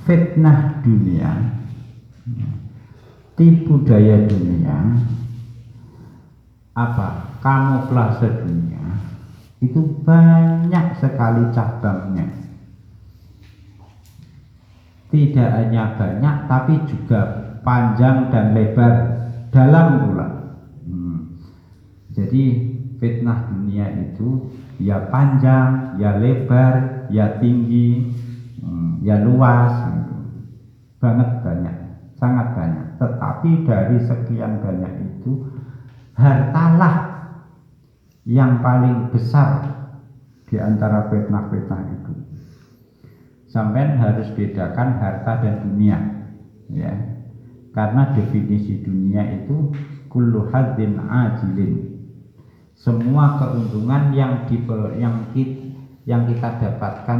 fitnah dunia, tipu daya dunia, kamuflase dunia itu banyak sekali cabangnya. Tidak hanya banyak, tapi juga panjang dan lebar, dalam pula. Jadi fitnah dunia itu ya panjang, ya lebar, ya tinggi, ya luas, banget banyak, sangat banyak. Tetapi dari sekian banyak itu, hartalah yang paling besar di antara fitnah-fitnah itu. Sampai harus bedakan harta dan dunia, ya. Karena definisi dunia itu kullu hadzin ajilin. Semua keuntungan yang kita dapatkan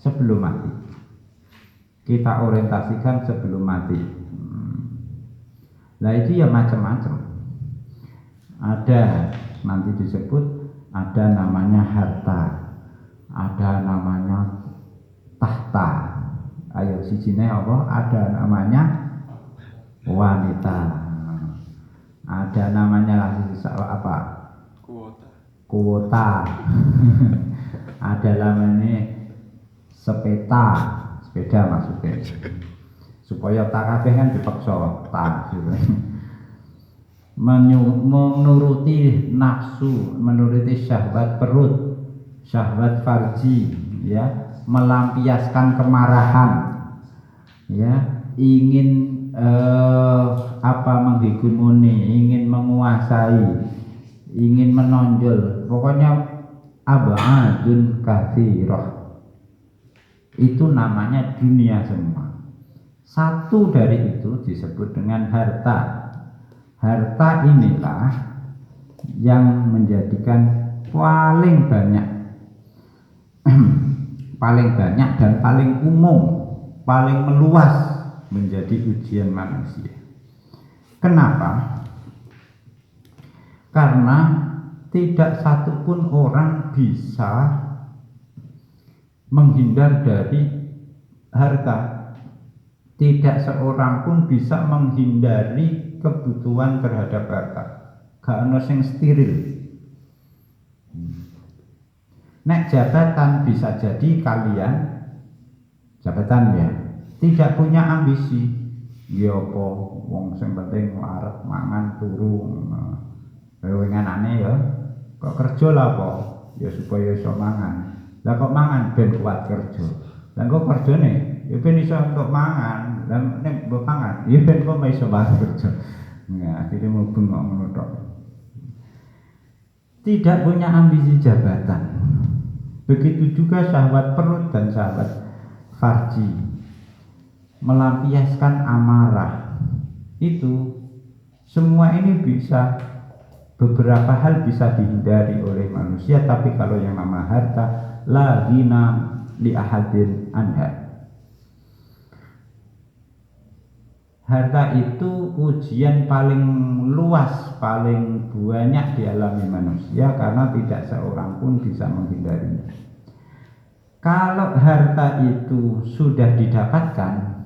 sebelum mati, kita orientasikan sebelum mati. Nah itu ya macam-macam. Ada nanti disebut, ada namanya harta, ada namanya tahta. Ayo sijine apa? Ada namanya wanita. Ada namanya apa? Kuota. Ada namanya sepeda maksudnya. Supaya tak kabeh kan dipaksa tak gitu. Menuruti nafsu, menuruti syahwat perut, syahwat farji, ya, melampiaskan kemarahan, ya, ingin menghegemoni, ingin menguasai, ingin menonjol, pokoknya abadun katsirah. Itu namanya dunia semua. Satu dari itu disebut dengan harta. Harta inilah yang menjadikan paling banyak dan paling umum, paling meluas menjadi ujian manusia. Kenapa? Karena tidak satupun orang bisa menghindar dari harta. Tidak seorang pun bisa menghindari kebutuhan terhadap harta. Gak ono sing steril. Nek jabatan bisa jadi kalian jabatan ya tidak punya ambisi. Ya apa wong sing penting arep mangan turu. Wenganane ya kok kerja lah apa? Ya supaya iso mangan. Lah kok mangan ben kuat kerja. Lah kok kerjane ya ben iso untuk mangan. Lah nek mbok mangan ya ben kok iso kerja. Nah, akhirnya mau bengok ngono tok. Tidak punya ambisi jabatan. Begitu juga syahwat perut dan syahwat farji. Melampiaskan amarah. Itu semua ini bisa, beberapa hal bisa dihindari oleh manusia, tapi kalau yang nama harta la ghina li ahadin anha. Harta itu ujian paling luas, paling banyak dialami manusia karena tidak seorang pun bisa menghindarinya. Kalau harta itu sudah didapatkan,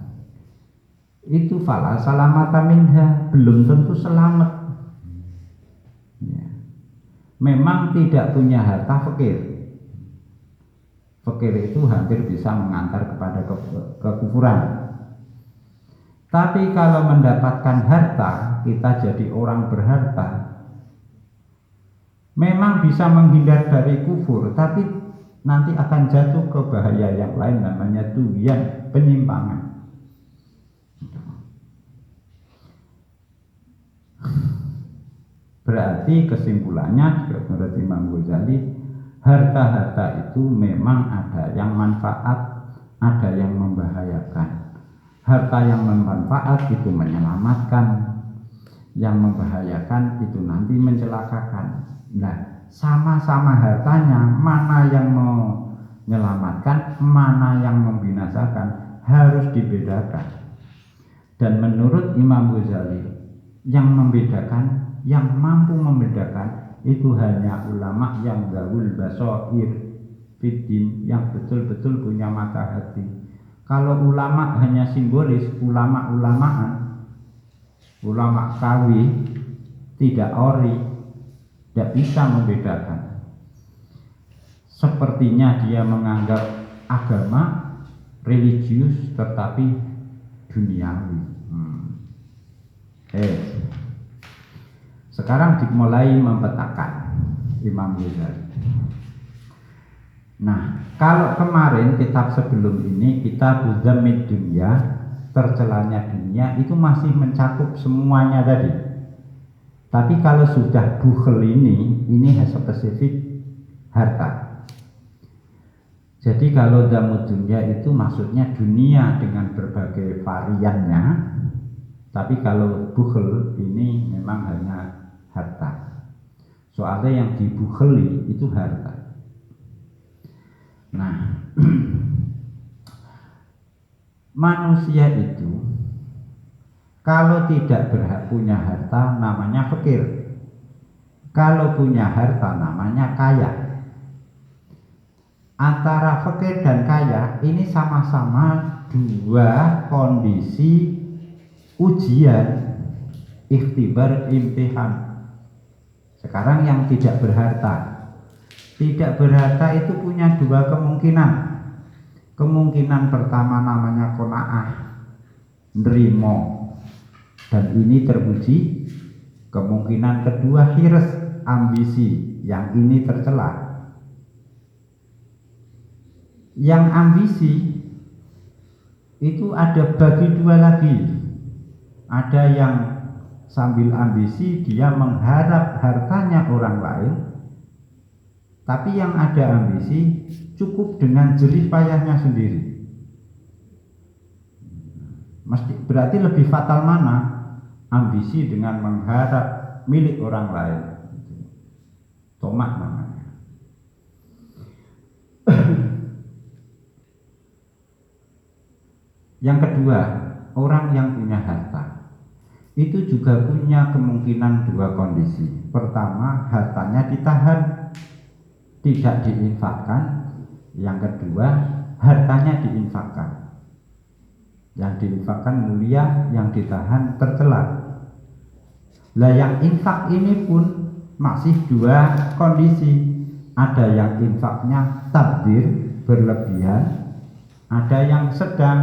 itu fala salamata minha, belum tentu selamat. Ya. Memang tidak punya harta fakir. Fakir itu hampir bisa mengantar kepada kekufuran. Tapi kalau mendapatkan harta, kita jadi orang berharta, memang bisa menghindar dari kufur, tapi nanti akan jatuh ke bahaya yang lain, namanya tughyan, penyimpangan. Berarti kesimpulannya menurut Imam Ghazali, harta-harta itu memang ada yang manfaat, ada yang membahayakan. Harta yang bermanfaat itu menyelamatkan, yang membahayakan itu nanti mencelakakan. Nah, sama-sama hartanya, mana yang menyelamatkan, mana yang membinasakan, harus dibedakan. Dan menurut Imam Ghazali, yang membedakan, yang mampu membedakan itu hanya ulama yang gaul basair fiddin, yang betul-betul punya mata hati. Kalau ulama hanya simbolis, ulama-ulamaan, ulama kawi, tidak ori, tidak bisa membedakan. Sepertinya dia menganggap agama religius tetapi duniawi. Sekarang dimulai mempetakan Imam Ghazali. Nah, kalau kemarin kitab sebelum ini, kitab Zammid Dunya, tercelanya dunia, itu masih mencakup semuanya tadi. Tapi kalau sudah bukhel ini spesifik harta. Jadi kalau Zammid Dunya itu maksudnya dunia dengan berbagai variannya. Tapi kalau bukhel ini memang hanya harta. Soalnya yang dibukheli itu harta. Nah, manusia itu kalau tidak punya harta namanya fakir. Kalau punya harta namanya kaya. Antara fakir dan kaya ini sama-sama dua kondisi ujian, ikhtibar, imtihan. Sekarang yang tidak berharta. Tidak berharta itu punya dua kemungkinan. Kemungkinan pertama namanya qanaah, nerimo, dan ini terpuji. Kemungkinan kedua hirs, ambisi, yang ini tercela. Yang ambisi itu ada bagi dua lagi. Ada yang sambil ambisi dia mengharap hartanya orang lain. Tapi yang ada ambisi cukup dengan jerih payahnya sendiri. Berarti lebih fatal mana? Ambisi dengan mengharap milik orang lain. Tomak namanya. Yang kedua, orang yang punya harta itu juga punya kemungkinan dua kondisi. Pertama, hartanya ditahan, tidak diinfakkan. Yang kedua, hartanya diinfakkan. Yang diinfakkan mulia, yang ditahan tercela. Lah yang infak ini pun masih dua kondisi. Ada yang infaknya tabdir, berlebihan. Ada yang sedang.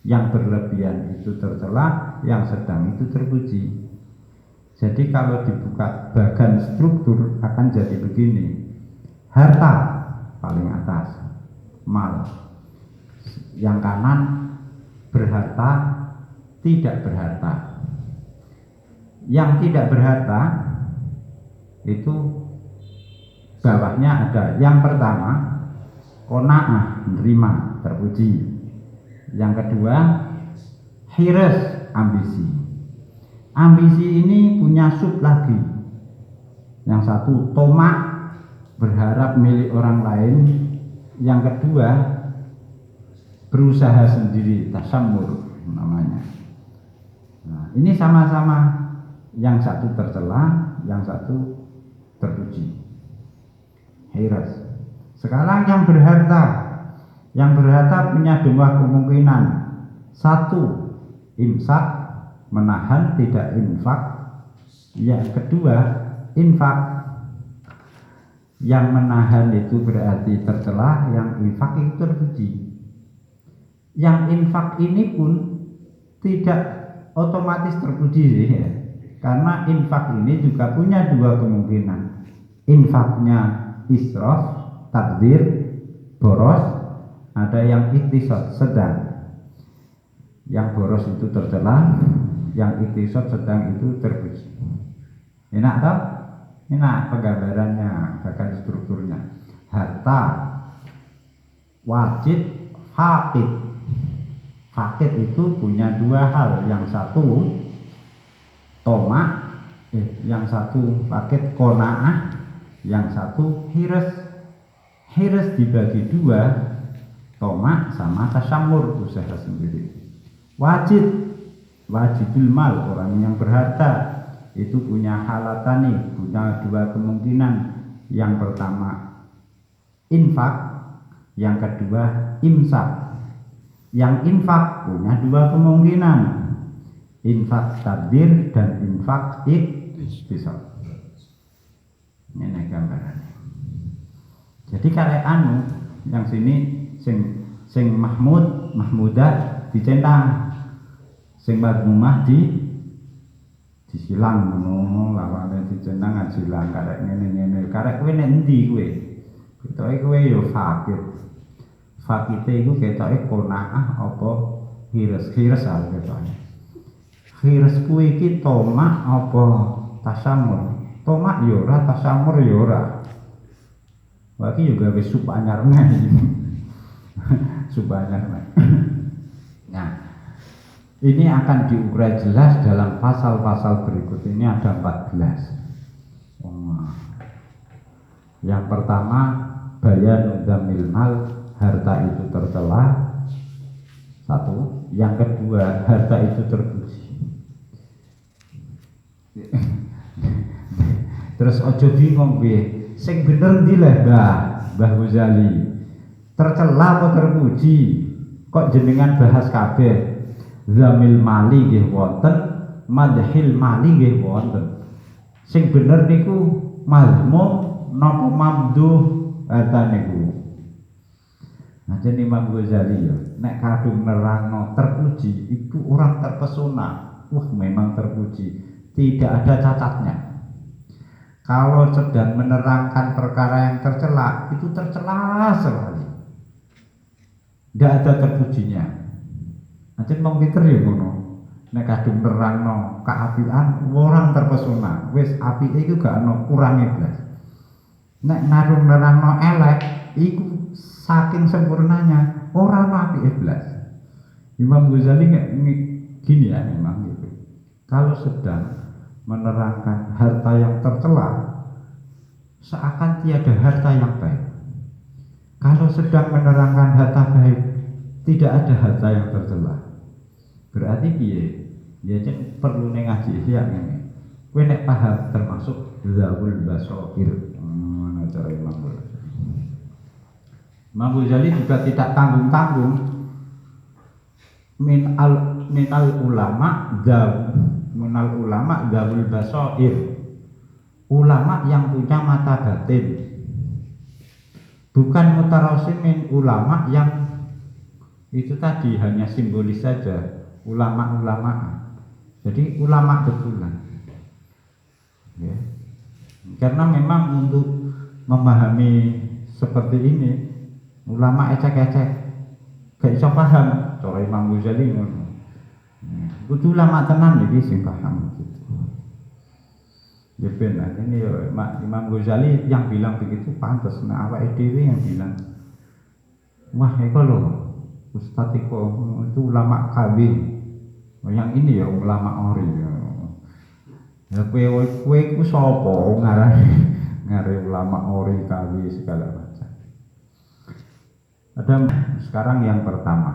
Yang berlebihan itu tercela, yang sedang itu terpuji. Jadi kalau dibuka bagan struktur akan jadi begini. Harta paling atas, mal. Yang kanan berharta, tidak berharta. Yang tidak berharta itu bawahnya ada. Yang pertama qanaah, menerima, terpuji. Yang kedua hirs, ambisi. Ambisi ini punya sub lagi. Yang satu tomak, berharap milik orang lain. Yang kedua berusaha sendiri, tasammur namanya. Nah, ini sama-sama, yang satu tercela, yang satu terpuji. Hirs. Sekarang yang berharta. Yang berharta punya dua kemungkinan. Satu, imsak, menahan, tidak infak. Yang kedua, infak. Yang menahan itu berarti tercela, yang infak itu terpuji. Yang infak ini pun tidak otomatis terpuji ya. Karena infak ini juga punya dua kemungkinan. Infaknya israf, takdir, boros. Ada yang iktisad, sedang. Yang boros itu tercela, yang iktisad sedang itu terpuji. Enak tak? Enak penggambarannya, bahkan strukturnya. Harta, wajib, fakid. Fakid itu punya dua hal. Yang satu tomak, yang satu fakid qanaah, yang satu hirs. Hirs dibagi dua, tomak sama tasammur, usaha sendiri. Wajibul mal, orang yang berharta itu punya halatani, punya dua kemungkinan. Yang pertama infak, yang kedua imsak. Yang infak punya dua kemungkinan, infak tabdir dan infak iktisad. Ini gambarannya. Jadi kalau yang sini sing Mahmudah dicentang, sing Madmumah disilang ngono, lawane dicentang ngajilang karek ngene-ngene. Karek kowe nek endi kowe? Ketoke kowe ya fakir. Fakite iku ketoke qanaah apa hirs arep ketoke. Hirs kuwi iki tomak apa tasamur? Tomak ya ora, tasamur ya ora. Waki juga gawe sup anyar meneh. Sup anyar meneh. Nah, ini akan diurai jelas dalam pasal-pasal berikut. Ini ada 14. Yang pertama, bayan dzamil mal, harta itu tercela. Satu. Yang kedua, harta itu terpuji. Terus ojo bingung piye. Sing bener ndi lah Mbah Ghazali. Tercela apa terpuji? Kok jenengan bahas kabeh? Zamil mali nggih wonten, madhil mali nggih wonten. Sing bener niku mazmum napa mamduh harta niku. Nah, jadi Imam Ghazali ya, nek kadung nerangno terpuji itu orang terpesona. Memang terpuji, tidak ada cacatnya. Kalau sedang menerangkan perkara yang tercela, itu tercela sekali. Tidak ada terpujinya. Nanti mau pinter ya ngono. Nek kadung nerangno keapian, orang terpesona. Wis api itu gak ono kurangnya blas. Nek kadung nerangno elek, iku saking sempurnanya orang api blas. Imam Ghazali gini ya memang gitu. Kalau sedang menerangkan harta yang tercela, seakan tiada harta yang baik. Kalau sedang menerangkan harta baik, tidak ada harta yang tercela. Berarti piye? Ya perlu ngaji siang ini. Kowe nek paham termasuk Zawul Basair. Mana cara Imam Ghazali? Imam Ghazali juga tidak tanggung-tanggung minal ulama Zawul Basair, ulama yang punya mata batin, bukan mutarasimin ulama yang itu tadi hanya simbolis saja, ulama-ulama. Jadi ulama betulan ya. Karena memang untuk memahami seperti ini ulama ecek-ecek gak bisa paham cara Imam Ghazali ngono. Kudu ulama tenan iki sing paham gitu. Ya benar, ini Imam Ghazali yang bilang begitu pantas. Nah awake dhewe yang bilang, wah itu loh Ustadz itu ulama KB. Yang ini ya ulama ori ya. Ya kowe iku sapa ngare ulama ori KB segala macam. Ada sekarang yang pertama.